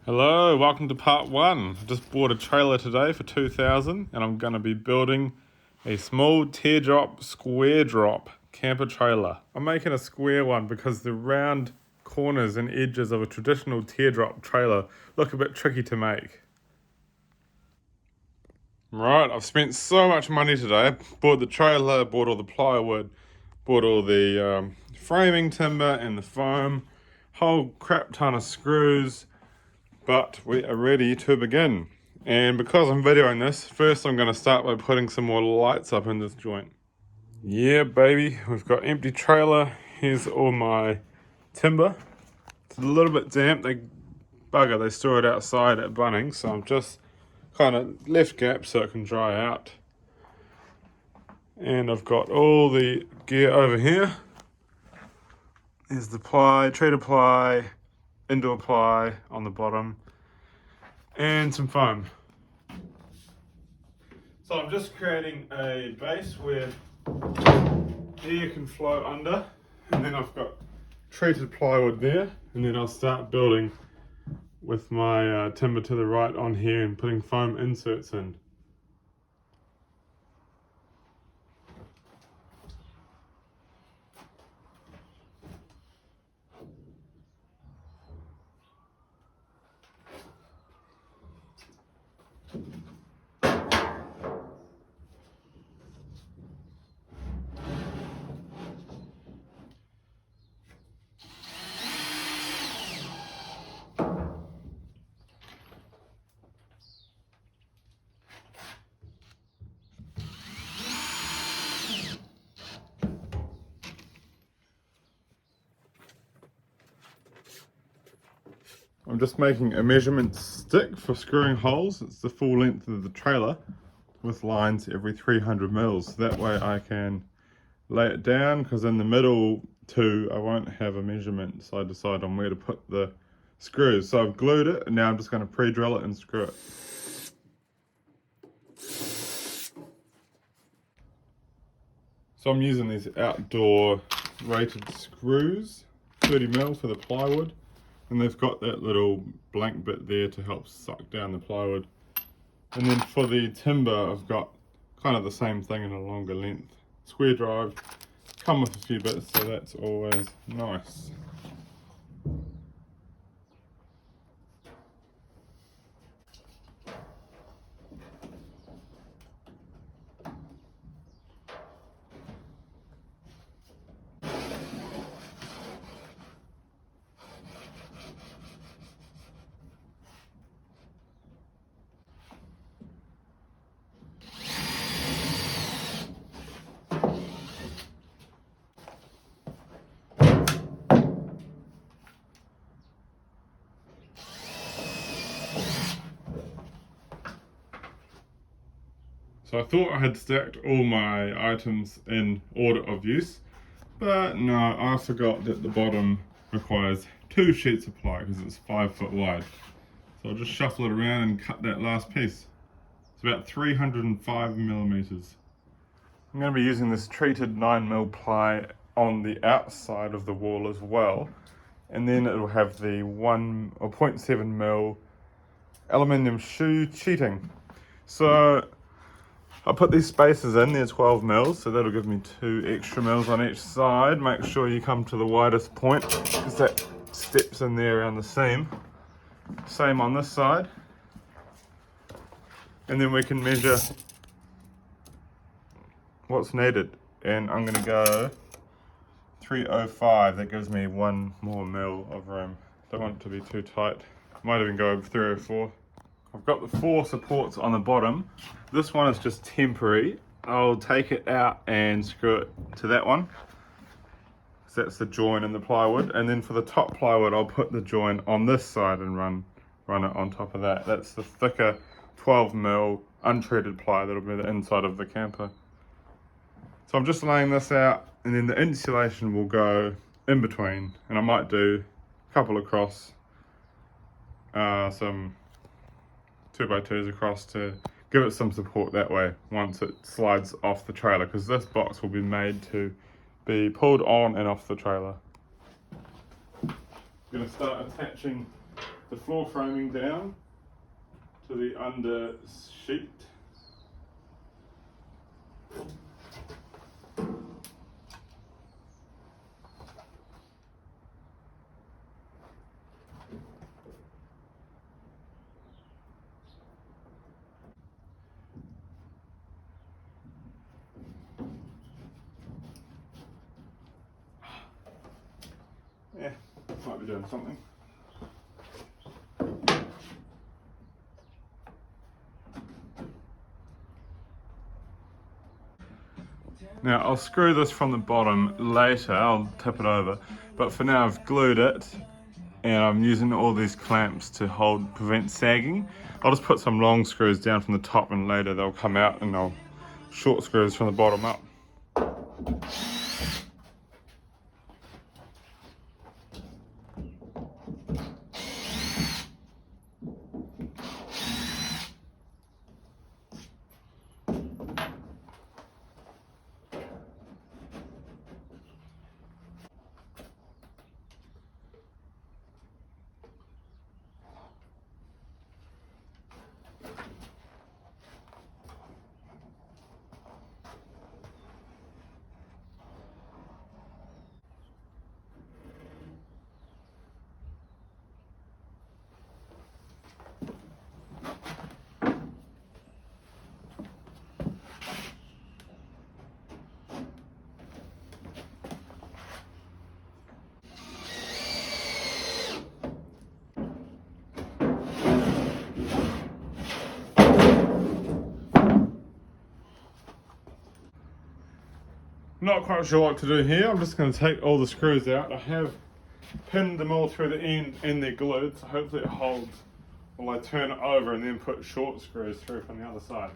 Hello, welcome to part one. I just bought a trailer today for 2,000 and I'm going to be building a small teardrop square drop camper trailer. I'm making a square one because the round corners and edges of a traditional teardrop trailer look a bit tricky to make. Right, I've spent so much money today. Bought the trailer, bought all the plywood, bought all the framing timber and the foam, whole crap ton of screws. But we are ready to begin. And because I'm videoing this, first I'm going to start by putting some more lights up in this joint. Yeah, baby, we've got empty trailer. Here's all my timber. It's a little bit damp. They store it outside at Bunnings, so I'm just kind of left gaps so it can dry out. And I've got all the gear over here. There's the ply, treated ply, indoor ply on the bottom, and some foam. So I'm just creating a base where air can flow under, and then I've got treated plywood there, and then I'll start building with my timber to the right on here and putting foam inserts in. I'm just making a measurement stick for screwing holes. It's the full length of the trailer with lines every 300 mils. That way I can lay it down, because in the middle two I won't have a measurement, so I decide on where to put the screws. So I've glued it and now I'm just going to pre-drill it and screw it. So I'm using these outdoor rated screws, 30 mil for the plywood, and they've got that little blank bit there to help suck down the plywood. And then for the timber, I've got kind of the same thing in a longer length. Square drive, come with a few bits, so that's always nice. So I thought I had stacked all my items in order of use, but no, I forgot that the bottom requires 2 sheets of ply because it's 5 foot wide. So I'll just shuffle it around and cut that last piece. It's about 305 millimeters. I'm going to be using this treated 9mm ply on the outside of the wall as well, and then it will have the 1 or 0.7mm aluminium shoe sheeting. So I'll put these spacers in, they're 12 mils, so that'll give me 2 extra mils on each side. Make sure you come to the widest point, because that steps in there around the seam. Same on this side. And then we can measure what's needed. And I'm gonna go 305, that gives me 1 more mil of room. Don't want it to be too tight. Might even go over 304. I've got the 4 supports on the bottom. This one is just temporary. I'll take it out and screw it to that one. So that's the join in the plywood. And then for the top plywood, I'll put the join on this side and run it on top of that. That's the thicker 12mm untreated ply that'll be the inside of the camper. So I'm just laying this out, and then the insulation will go in between. And I might do a couple across, some 2x2s across to give it some support that way once it slides off the trailer, because this box will be made to be pulled on and off the trailer. I'm going to start attaching the floor framing down to the under sheet. Yeah, might be doing something. Now I'll screw this from the bottom later, I'll tip it over, but for now I've glued it and I'm using all these clamps to prevent sagging. I'll just put some long screws down from the top and later they'll come out and I'll short screws from the bottom up. Not quite sure what to do here. I'm just going to take all the screws out. I have pinned them all through the end and they're glued, so hopefully it holds while I turn it over and then put short screws through from the other side.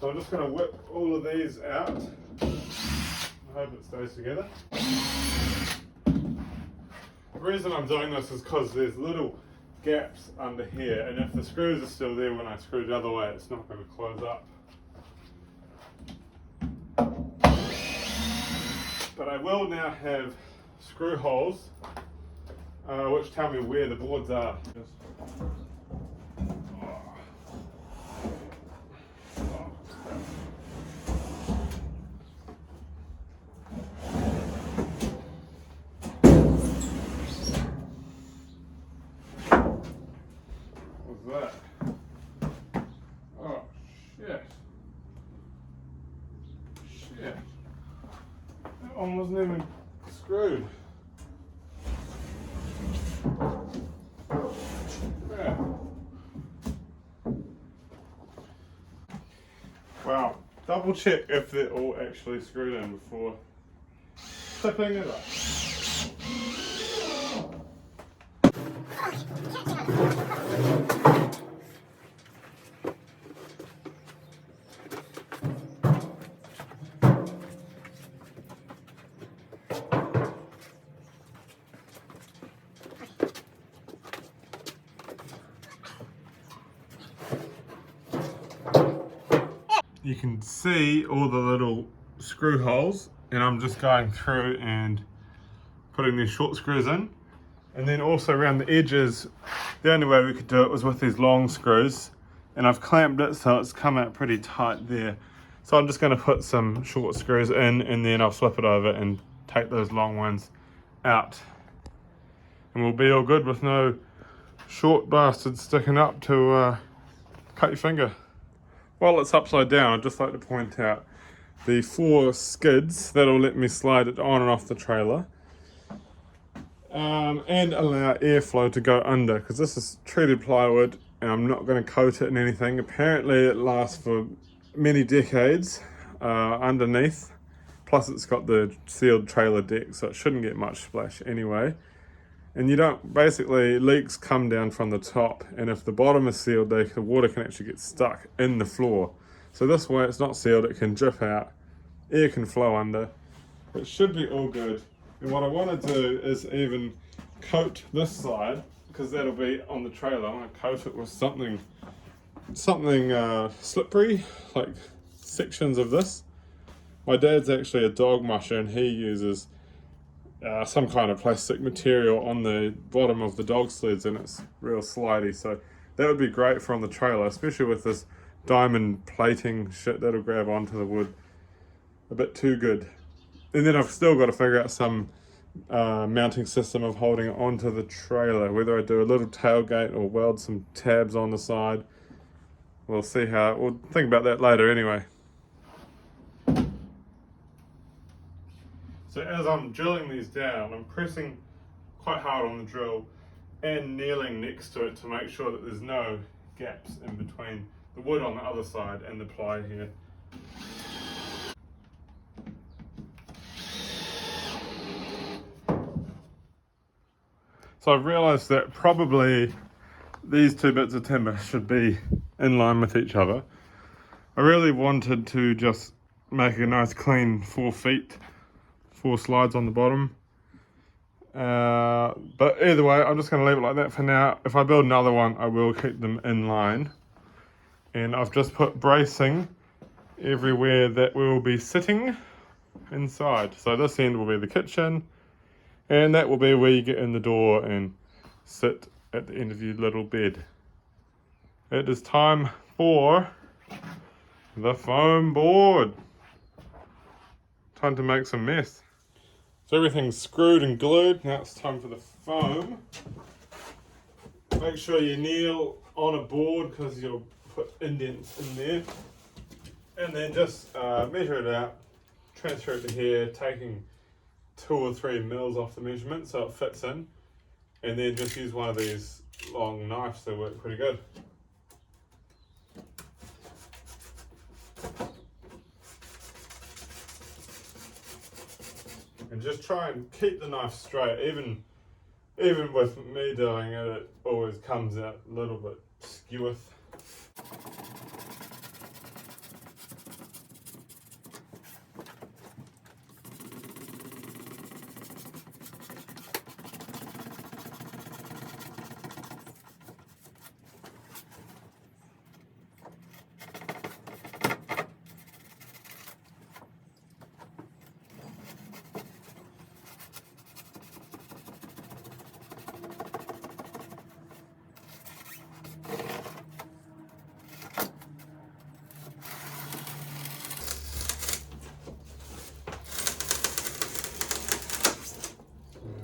So I'm just going to whip all of these out. I hope it stays together. The reason I'm doing this is because there's little gaps under here, and if the screws are still there when I screw the other way, it's not going to close up. But I will now have screw holes, which tell me where the boards are. What's that? Oh, shit. Shit. That one wasn't even screwed. Yeah. Wow. Double check if they're all actually screwed in before tipping it up. You can see all the little screw holes, and I'm just going through and putting these short screws in. And then also around the edges, the only way we could do it was with these long screws, and I've clamped it so it's come out pretty tight there. So I'm just going to put some short screws in and then I'll flip it over and take those long ones out. And we'll be all good with no short bastards sticking up to cut your finger. While it's upside down, I'd just like to point out the 4 skids that'll let me slide it on and off the trailer, and allow airflow to go under, because this is treated plywood and I'm not going to coat it in anything. Apparently it lasts for many decades underneath, plus it's got the sealed trailer deck, so it shouldn't get much splash anyway. And you don't, basically leaks come down from the top, and if the bottom is sealed, the water can actually get stuck in the floor. So this way it's not sealed, it can drip out, air can flow under. It should be all good. And what I want to do is even coat this side, because that'll be on the trailer. I want to coat it with something slippery, like sections of this. My dad's actually a dog musher and he uses some kind of plastic material on the bottom of the dog sleds, and it's real slidey, so that would be great for on the trailer, especially with this diamond plating shit that'll grab onto the wood a bit too good. And then I've still got to figure out some mounting system of holding it onto the trailer, whether I do a little tailgate or weld some tabs on the side. We'll see how, we'll think about that later anyway. So as I'm drilling these down, I'm pressing quite hard on the drill and kneeling next to it to make sure that there's no gaps in between the wood on the other side and the ply here. So I've realised that probably these two bits of timber should be in line with each other. I really wanted to just make a nice clean 4 feet, 4 slides on the bottom. But either way, I'm just going to leave it like that for now. If I build another one, I will keep them in line. And I've just put bracing everywhere that we will be sitting inside. So this end will be the kitchen, and that will be where you get in the door and sit at the end of your little bed. It is time for the foam board. Time to make some mess. So everything's screwed and glued. Now it's time for the foam. Make sure you kneel on a board because you'll put indents in there. And then just measure it out, transfer it to here, taking 2 or 3 mils off the measurement so it fits in. And then just use one of these long knives, they work pretty good. And just try and keep the knife straight. Even with me doing it, it always comes out a little bit skeweth.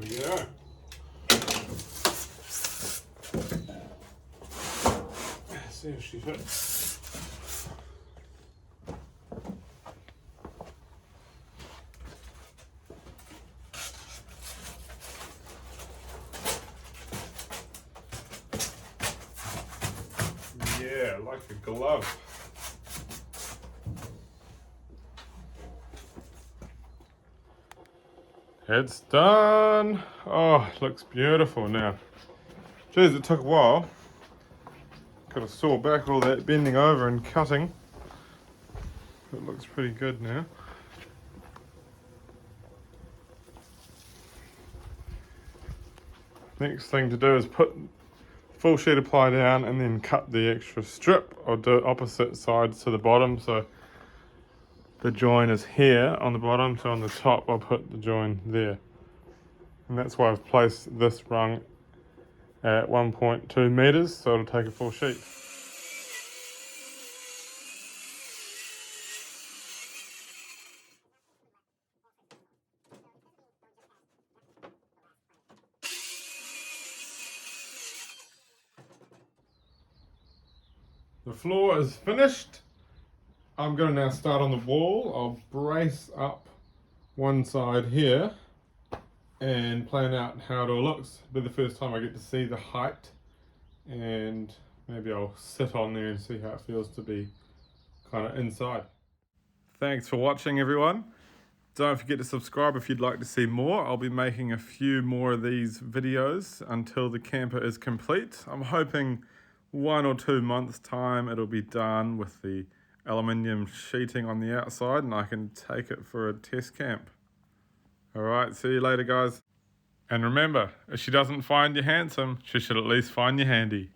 Yeah. See if she fits. Yeah, like a glove. It's done. Oh, it looks beautiful now. Geez, it took a while. Got to saw back all that bending over and cutting. It looks pretty good now. Next thing to do is put full sheet of ply down and then cut the extra strip. I'll do it opposite sides to the bottom, so the join is here on the bottom, so on the top I'll put the join there. And that's why I've placed this rung at 1.2 meters, so it'll take a full sheet. The floor is finished. I'm going to now start on the wall. I'll brace up one side here and plan out how it all looks. It'll be the first time I get to see the height, and maybe I'll sit on there and see how it feels to be kind of inside. Thanks for watching, everyone. Don't forget to subscribe if you'd like to see more. I'll be making a few more of these videos until the camper is complete. I'm hoping 1 or 2 months time it'll be done with the aluminium sheeting on the outside and I can take it for a test camp. Alright, see you later guys. And remember, if she doesn't find you handsome, she should at least find you handy.